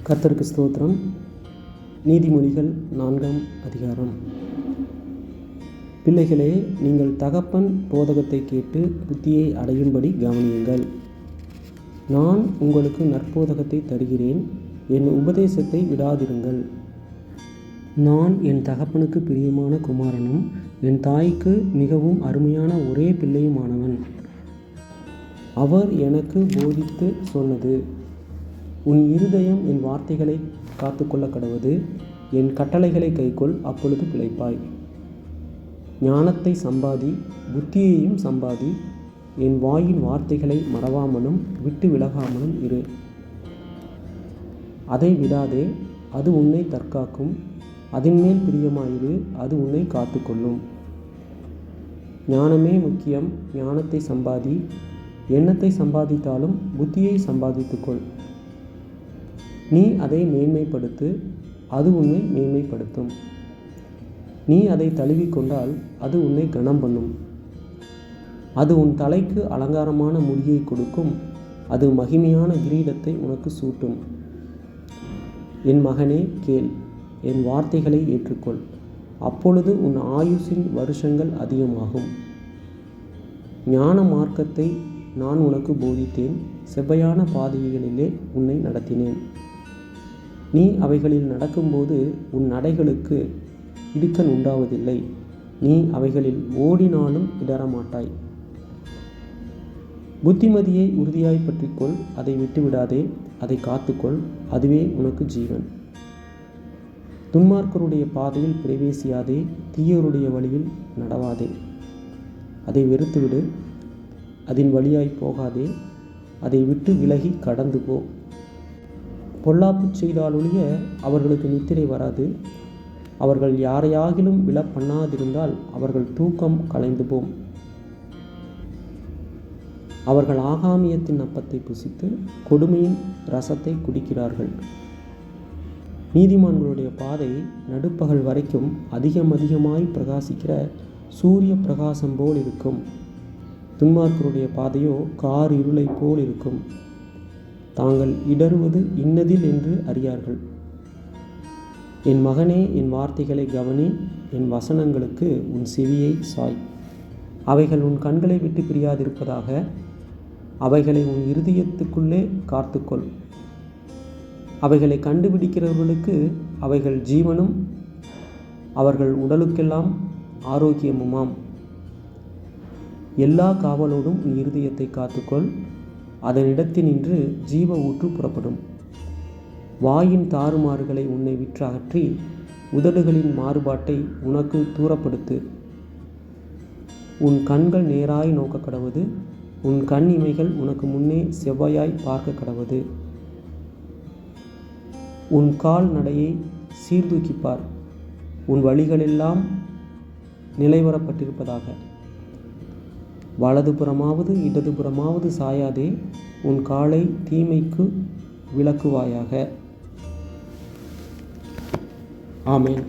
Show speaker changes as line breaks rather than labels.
கர்த்தருக்கு ஸ்தோத்திரம். நீதிமொழிகள் 4ஆம் அதிகாரம். பிள்ளைகளே, நீங்கள் தகப்பன் போதகத்தை கேட்டு புத்தியை அடையும்படி கவனியுங்கள். நான் உங்களுக்கு நற்போதகத்தை தருகிறேன், என் உபதேசத்தை விடாதிருங்கள். நான் என் தகப்பனுக்கு பிரியமான குமாரனும் என் தாய்க்கு மிகவும் அருமையான ஒரே பிள்ளையுமானவன். அவர் எனக்கு போதித்து சொன்னது, உன் இருதயம் என் வார்த்தைகளை காத்து கொள்ள கடவது, என் கட்டளைகளை கைக்கொள், அப்பொழுது பிழைப்பாய். ஞானத்தை சம்பாதி, புத்தியையும் சம்பாதி, என் வாயின் வார்த்தைகளை மறவாமலும் விட்டு விலகாமலும் இரு. அதை விடாதே, அது உன்னை தற்காக்கும். அதன்மேல் பிரியமாயிரு, அது உன்னை காத்துக்கொள்ளும். ஞானமே முக்கியம், ஞானத்தை சம்பாதி. எண்ணத்தை சம்பாதித்தாலும் புத்தியை சம்பாதித்துக்கொள். நீ அதை மேன்மைப்படுத்து, அது உன்னை மேன்மைப்படுத்தும். நீ அதை தழுவிக்கொண்டால் அது உன்னை கனம் பண்ணும். அது உன் தலைக்கு அலங்காரமான முடியை கொடுக்கும், அது மகிமையான கிரீடத்தை உனக்கு சூட்டும். என் மகனே, கேள், என் வார்த்தைகளை ஏற்றுக்கொள், அப்பொழுது உன் ஆயுசின் வருஷங்கள் அதிகமாகும். ஞான மார்க்கத்தை நான் உனக்கு போதித்தேன், செவ்வையான பாதைகளிலே உன்னை நடத்தினேன். நீ அவைகளில் நடக்கும்போது உன் நடைகளுக்கு இடுக்கண் உண்டாவதில்லை. நீ அவைகளில் ஓடினாலும் இடரமாட்டாய். புத்திமதியை உறுதியாய் பற்றிக்கொள், அதை விட்டுவிடாதே, அதை காத்துக்கொள், அதுவே உனக்கு ஜீவன். துன்மார்க்கருடைய பாதையில் பிரவேசியாதே, தீயோருடைய வழியில் நடவாதே. அதை வெறுத்துவிடு, அதன் வழியாய் போகாதே, அதை விட்டு விலகி கடந்து போ. பொல்லாப்பு செய்தாலொழிய அவர்களுக்கு நித்திரை வராது. அவர்கள் யாரையாகிலும் விழ பண்ணாதிருந்தால் அவர்கள் தூக்கம் கலைந்து போம். அவர்கள் ஆகாமியத்தின் அப்பத்தை புசித்து கொடுமையின் ரசத்தை குடிக்கிறார்கள். நீதிமான்களுடைய பாதை நடுப்பகல் வரைக்கும் அதிகமாய் பிரகாசிக்கிற சூரிய பிரகாசம் போல் இருக்கும். துன்மார்க்கருடைய பாதையோ கார் இருளை போல் இருக்கும். தாங்கள் இடறுவது இன்னதில் என்று அறியார்கள். என் மகனே, என் வார்த்தைகளை கவனி, என் வசனங்களுக்கு உன் செவியை சாய். அவைகள் உன் கண்களை விட்டு பிரியாதிருப்பதாக, அவைகளை உன் இருதயத்துக்குள்ளே காத்துக்கொள். அவைகளை கண்டுபிடிக்கிறவர்களுக்கு அவைகள் ஜீவனும் அவர்கள் உடலுக்கெல்லாம் ஆரோக்கியமுமாம். எல்லா காவலோடும் உன் இருதயத்தை காத்துக்கொள், அதனிடத்தினின்று ஜீவ ஊற்று புறப்படும். வாயின் தாறுமாறுகளை உன்னை விற்று அகற்றி உதடுகளின் மாறுபாட்டை உனக்கு தூரப்படுத்து. உன் கண்கள் நேராய் நோக்க கடவது, உன் கண் இமைகள் உனக்கு முன்னே செவ்வாயாய் பார்க்க கடவது. உன் கால் நடையை சீர்தூக்கிப்பார், உன் வழிகளெல்லாம் நிலைவரப்பட்டிருப்பதாக. வலதுபுறமாவது இடதுபுறமாவது சாயாதே, உன் காலை தீமைக்கு விலக்குவாயாக. ஆமென்.